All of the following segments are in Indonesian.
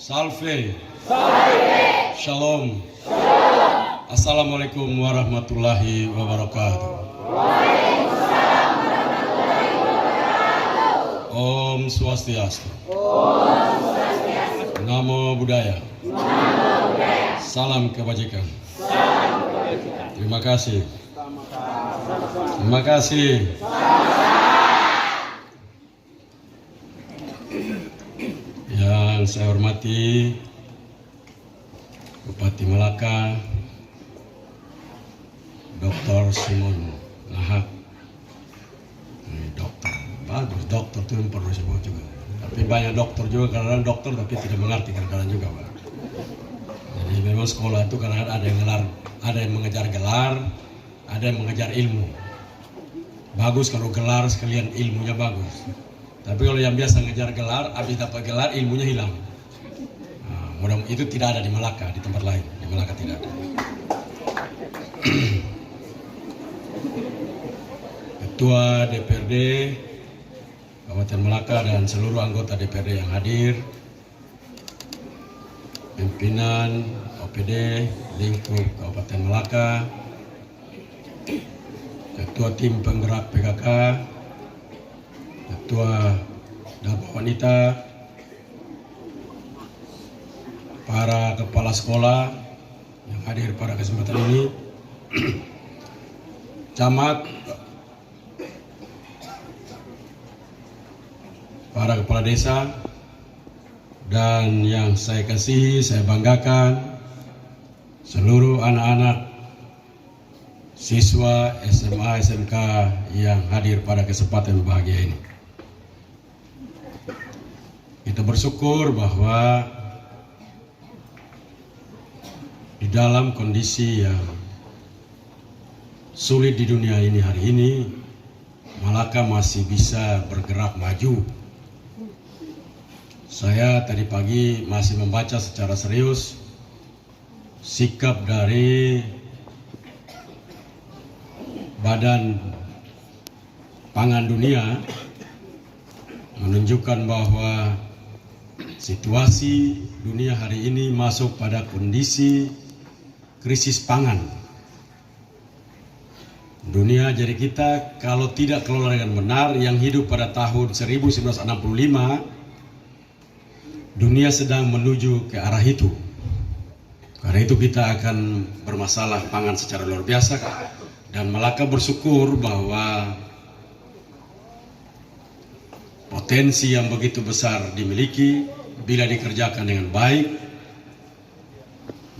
Salve. Shalom. Assalamualaikum warahmatullahi wabarakatuh. Om Swastiastu. Namo Buddhaya. Salam kebajikan. Terima kasih. Terima kasih. Yang saya hormati Bupati Malaka, Dr. Simon Lahak. Dokter, bagus, dokter itu yang perlu disebut juga. Tapi banyak dokter juga, kadang-kadang dokter tapi tidak mengerti kadang-kadang juga, Pak. Jadi memang sekolah itu kadang-kadang ada yang mengejar gelar, ada yang mengejar ilmu. Bagus kalau gelar sekalian ilmunya bagus. Tapi kalau yang biasa ngejar gelar, habis dapat gelar ilmunya hilang. Nah, itu tidak ada di Malaka, di tempat lain. Di Malaka tidak ada. Ketua DPRD Kabupaten Malaka dan seluruh anggota DPRD yang hadir, pimpinan OPD lingkup Kabupaten Malaka, Ketua Tim Penggerak PKK, Ketua Daba Wanita, para kepala sekolah yang hadir pada kesempatan ini, camat, para kepala desa, dan yang saya kasihi, saya banggakan, seluruh anak-anak siswa SMA SMK yang hadir pada kesempatan bahagia ini. Kita bersyukur bahwa di dalam kondisi yang sulit di dunia ini hari ini, Malaka masih bisa bergerak maju. Saya tadi pagi masih membaca secara serius sikap dari Badan Pangan Dunia, menunjukkan bahwa situasi dunia hari ini masuk pada kondisi krisis pangan. Dunia jadi kita kalau tidak kelola dengan benar, yang hidup pada tahun 1965, dunia sedang menuju ke arah itu. Karena itu kita akan bermasalah pangan secara luar biasa. Dan Malaka bersyukur bahwa potensi yang begitu besar dimiliki, bila dikerjakan dengan baik,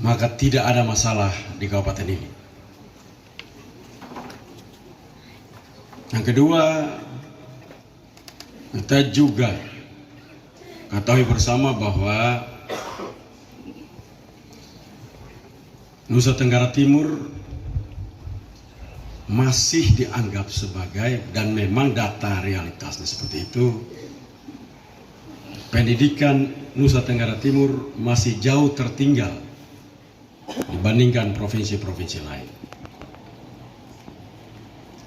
maka tidak ada masalah di kabupaten ini. Yang kedua, kita juga ketahui bersama bahwa Nusa Tenggara Timur masih dianggap sebagai, dan memang data realitasnya seperti itu, pendidikan Nusa Tenggara Timur masih jauh tertinggal dibandingkan provinsi-provinsi lain.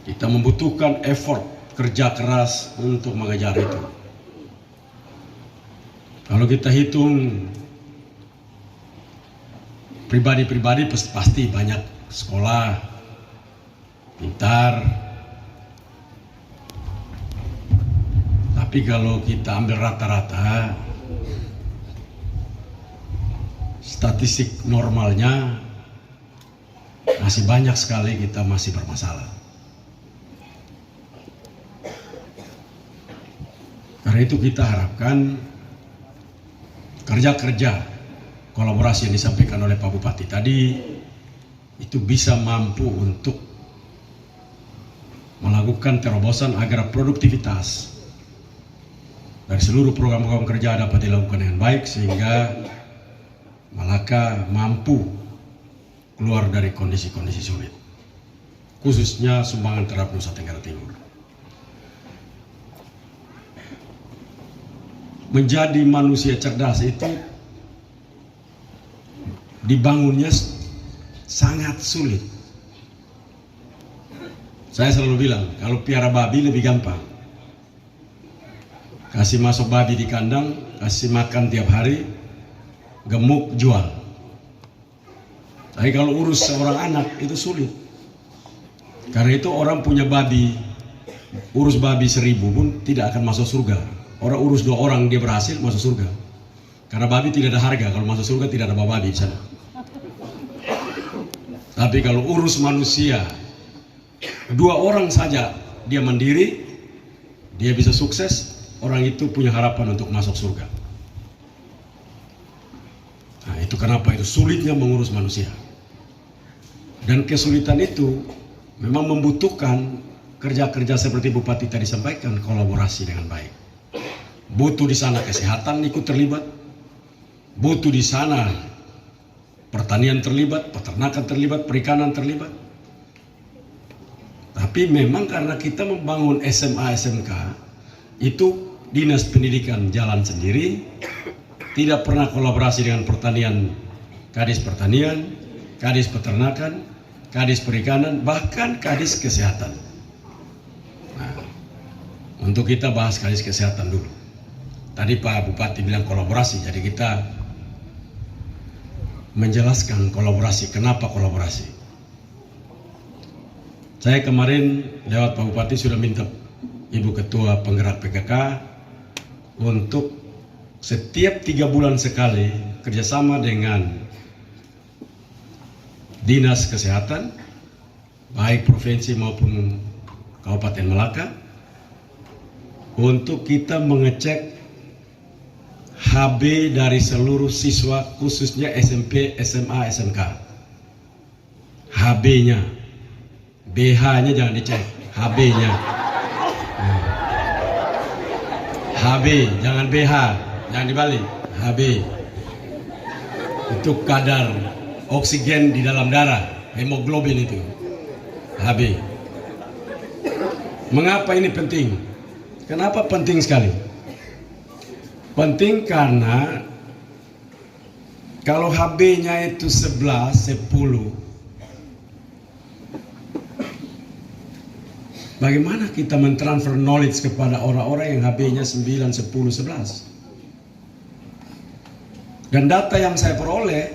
Kita membutuhkan effort, kerja keras untuk mengejar itu. Kalau kita hitung pribadi-pribadi, pasti banyak sekolah, pintar. Tapi kalau kita ambil rata-rata, statistik normalnya masih banyak sekali kita masih bermasalah. Karena itu kita harapkan kerja-kerja kolaborasi yang disampaikan oleh Pak Bupati tadi itu bisa mampu untuk melakukan terobosan agar produktivitas dari seluruh program-program kerja dapat dilakukan dengan baik, sehingga Malaka mampu keluar dari kondisi-kondisi sulit, khususnya sumbangan terhadap Nusa Tenggara Timur. Menjadi manusia cerdas itu dibangunnya sangat sulit. Saya selalu bilang, kalau piara babi lebih gampang. Kasih masuk babi di kandang, kasih makan tiap hari, gemuk jual. Tapi kalau urus seorang anak itu sulit. Karena itu orang punya babi, urus babi 1000 pun tidak akan masuk surga. Orang urus 2 orang dia berhasil masuk surga. Karena babi tidak ada harga, kalau masuk surga tidak ada babi di sana. Tapi kalau urus manusia 2 orang saja dia mandiri, dia bisa sukses, orang itu punya harapan untuk masuk surga. Nah, itu kenapa itu sulitnya mengurus manusia. Dan kesulitan itu memang membutuhkan kerja-kerja seperti Bupati tadi sampaikan, kolaborasi dengan baik. Butuh di sana kesehatan ikut terlibat, butuh di sana pertanian terlibat, peternakan terlibat, perikanan terlibat. Tapi memang karena kita membangun SMA SMK itu dinas pendidikan jalan sendiri, tidak pernah kolaborasi dengan pertanian, kadis pertanian, kadis peternakan, kadis perikanan, bahkan kadis kesehatan. Nah, untuk kita bahas kadis kesehatan dulu. Tadi Pak Bupati bilang kolaborasi, jadi kita menjelaskan kolaborasi. Kenapa kolaborasi? Saya kemarin lewat Pak Bupati sudah minta Ibu Ketua Penggerak PKK untuk setiap 3 bulan sekali kerjasama dengan Dinas Kesehatan, baik provinsi maupun Kabupaten Melaka, untuk kita mengecek HB dari seluruh siswa khususnya SMP, SMA, SMK. HB-nya, BH-nya jangan dicek, HB-nya. HB, jangan BH, jangan dibalik, HB. Itu kadar oksigen di dalam darah, hemoglobin itu, HB. Mengapa ini penting? Kenapa penting sekali? Penting karena kalau HB-nya itu 11, 10, bagaimana kita mentransfer knowledge kepada orang-orang yang HB-nya 9, 10, 11? Dan data yang saya peroleh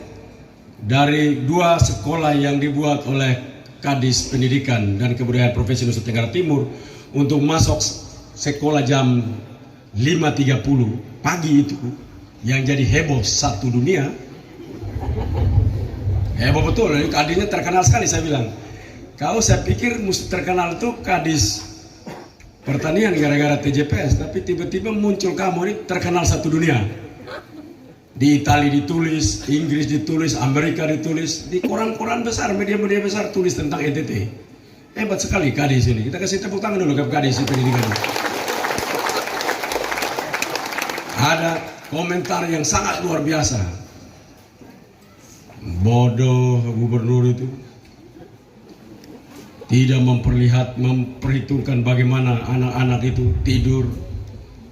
dari 2 sekolah yang dibuat oleh Kadis Pendidikan dan Kebudayaan Provinsi Nusa Tenggara Timur untuk masuk sekolah jam 5.30 pagi itu, yang jadi heboh satu dunia. Heboh betul, Kadisnya terkenal sekali. Saya bilang, kalau saya pikir mesti terkenal itu Kadis Pertanian gara-gara TJPS, tapi tiba-tiba muncul kamu ini terkenal satu dunia. Di Italia ditulis, Inggris ditulis, Amerika ditulis, di koran-koran besar, media-media besar tulis tentang NTT. Hebat sekali Kadis ini. Kita kasih tepuk tangan dulu ke Kadis Pendidikan. Ada komentar yang sangat luar biasa. Bodoh gubernur itu. Tidak memperhitungkan bagaimana anak-anak itu tidur.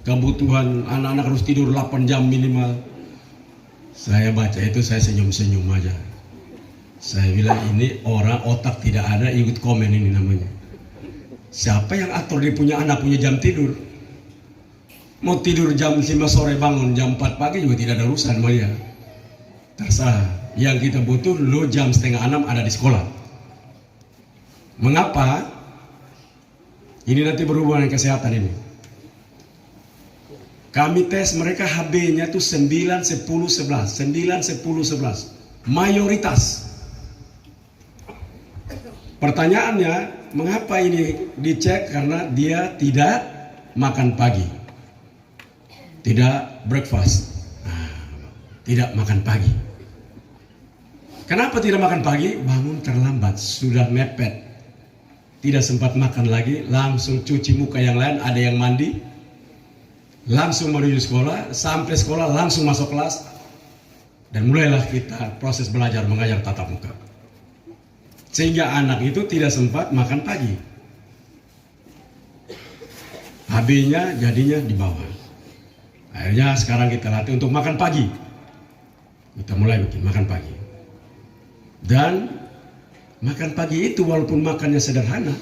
Kebutuhan anak-anak harus tidur 8 jam minimal. Saya baca itu saya senyum-senyum aja. Saya bilang ini orang otak tidak ada, ikut komen ini namanya. Siapa yang atur dia punya anak punya jam tidur? Mau tidur jam 5 sore bangun jam 4 pagi juga tidak ada urusan sama dia. Terserah. Yang kita butuh lo jam 5:30 ada di sekolah. Mengapa? Ini nanti berhubungan dengan kesehatan ini. Kami tes mereka HB-nya tuh 9, 10, 11. 9, 10, 11. Mayoritas. Pertanyaannya, mengapa ini dicek? Karena dia tidak makan pagi. Tidak breakfast. Tidak makan pagi. Kenapa tidak makan pagi? Bangun terlambat, sudah mepet. Tidak sempat makan lagi, langsung cuci muka yang lain, ada yang mandi, langsung menuju sekolah, sampai sekolah langsung masuk kelas, dan mulailah kita proses belajar mengajar tatap muka. Sehingga anak itu tidak sempat makan pagi. HB-nya jadinya di bawah. Akhirnya sekarang kita latih untuk makan pagi. Kita mulai bikin makan pagi. Dan makan pagi itu walaupun makannya sederhana,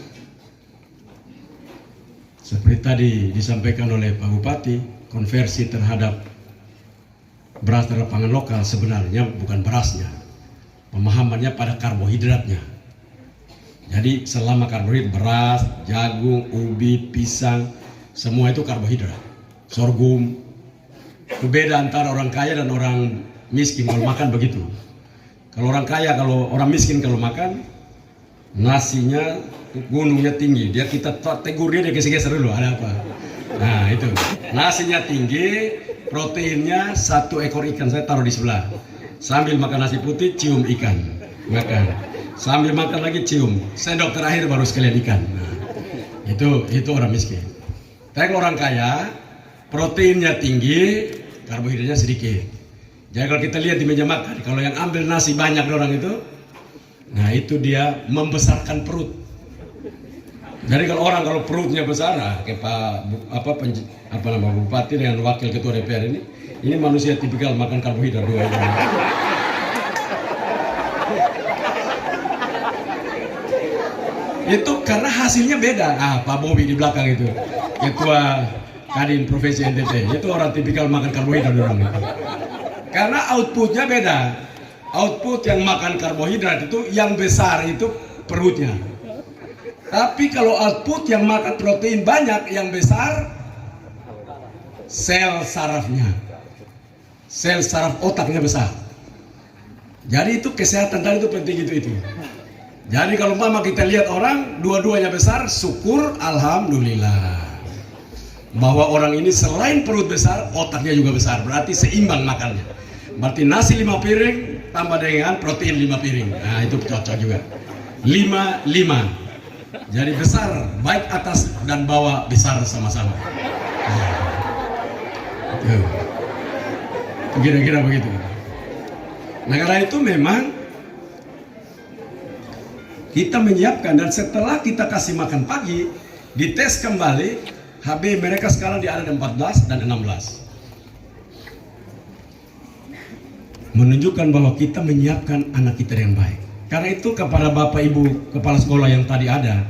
seperti tadi disampaikan oleh Pak Bupati, konversi terhadap beras adalah pangan lokal, sebenarnya bukan berasnya. Pemahamannya pada karbohidratnya. Jadi selama karbohidrat, beras, jagung, ubi, pisang, semua itu karbohidrat. Sorghum. Itu beda antara orang kaya dan orang miskin kalau makan begitu. Kalau orang kaya, kalau orang miskin kalau makan, nasinya gunungnya tinggi. Kita tegur dia geser-geser dulu, ada apa? Nah itu, nasinya tinggi, proteinnya 1 ekor ikan saya taruh di sebelah. Sambil makan nasi putih, cium ikan, makan. Sambil makan lagi cium. Sendok terakhir baru sekalian ikan. Nah, itu orang miskin. Tapi kalau orang kaya, proteinnya tinggi, karbohidratnya sedikit. Jadi kalau kita lihat di meja makan, kalau yang ambil nasi banyak orang itu, nah itu dia membesarkan perut. Jadi kalau perutnya besar, kayak Bupati dengan Wakil Ketua DPR ini manusia tipikal makan karbohidrat dua ini. Itu karena hasilnya beda. Pak Bobi di belakang itu, Ketua Kadin Provinsi NTT, itu orang tipikal makan karbohidrat orang itu. Karena outputnya beda. Output yang makan karbohidrat itu yang besar itu perutnya. Tapi kalau output yang makan protein banyak, yang besar sel sarafnya. Sel saraf otaknya besar. Jadi itu kesehatan tadi itu penting itu. Jadi kalau mama kita lihat orang dua-duanya besar, syukur alhamdulillah. Bahwa orang ini selain perut besar, otaknya juga besar. Berarti seimbang makannya. Berarti nasi 5 piring tambah dengan protein 5 piring. Nah itu cocok juga. 5. Jadi besar, baik atas dan bawah besar sama-sama. Kira-kira begitu. Nah karena itu memang kita menyiapkan, dan setelah kita kasih makan pagi, dites kembali, HB mereka sekarang di ada 14 dan 16. Menunjukkan bahwa kita menyiapkan anak kita yang baik. Karena itu kepada Bapak Ibu Kepala Sekolah yang tadi ada,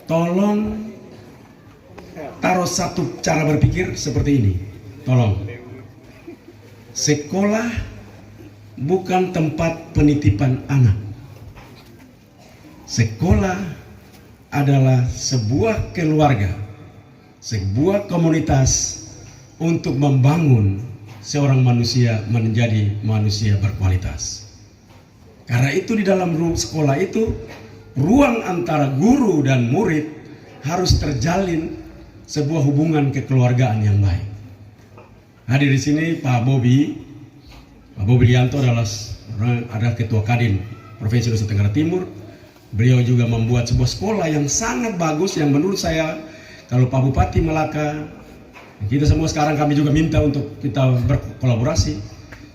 tolong taruh satu cara berpikir seperti ini. Tolong. Sekolah bukan tempat penitipan anak. Sekolah adalah sebuah keluarga, sebuah komunitas untuk membangun seorang manusia menjadi manusia berkualitas. Karena itu di dalam sekolah itu, ruang antara guru dan murid harus terjalin sebuah hubungan kekeluargaan yang baik. Hadir di sini Pak Bobi Dianto adalah Ketua Kadin Provinsi Nusa Tenggara Timur. Beliau juga membuat sebuah sekolah yang sangat bagus, yang menurut saya kalau Pak Bupati Melaka, kita semua sekarang kami juga minta untuk kita berkolaborasi,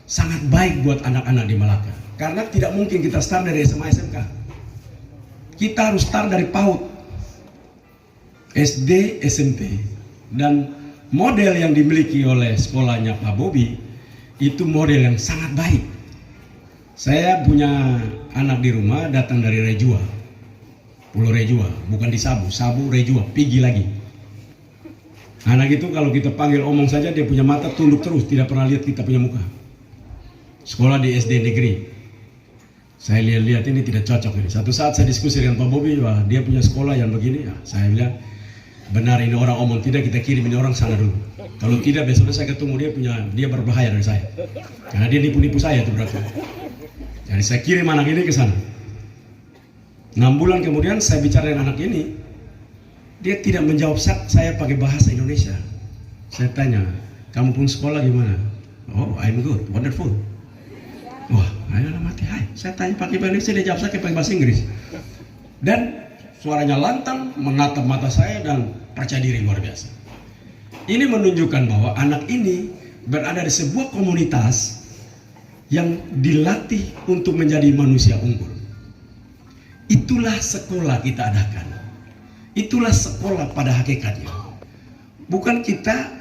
sangat baik buat anak-anak di Melaka. Karena tidak mungkin kita start dari SMA SMK. Kita harus start dari PAUD, SD, SMP. Dan model yang dimiliki oleh sekolahnya Pak Bobi itu model yang sangat baik. Saya punya anak di rumah datang dari Rejua, Pulau Rejua, bukan di Sabu Rejua, Pigi lagi. Anak itu kalau kita panggil omong saja dia punya mata tunduk terus, tidak pernah lihat kita punya muka. Sekolah di SD negeri. Saya lihat ini tidak cocok ini. Satu saat saya diskusi dengan Pak Bobi, wah dia punya sekolah yang begini. Ya, saya bilang benar ini orang omong, tidak kita kirim ini orang sana dulu. Kalau tidak besok saya ketemu dia berbahaya dari saya. Karena dia nipu-nipu saya itu berarti. Jadi saya kirim anak ini ke sana. 6 bulan kemudian saya bicara dengan anak ini, dia tidak menjawab saya pakai bahasa Indonesia. Saya tanya, kamu pun sekolah gimana? Oh, I'm good, wonderful. Wah, ayo mati, hai. Saya tanya pakai bahasa Indonesia, dia jawab saya pakai bahasa Inggris. Dan suaranya lantang, menatap mata saya dan percaya diri luar biasa. Ini menunjukkan bahwa anak ini berada di sebuah komunitas yang dilatih untuk menjadi manusia unggul. Itulah sekolah kita adakan. Itulah sekolah pada hakikatnya. Bukan kita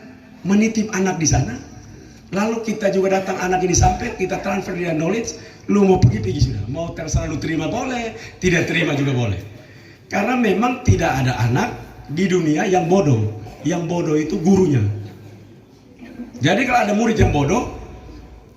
menitip anak di sana, lalu kita juga datang anak ini sampai kita transfer dia knowledge, lu mau pergi sudah, mau terserah lu terima boleh, tidak terima juga boleh. Karena memang tidak ada anak di dunia yang bodoh. Yang bodoh itu gurunya. Jadi kalau ada murid yang bodoh,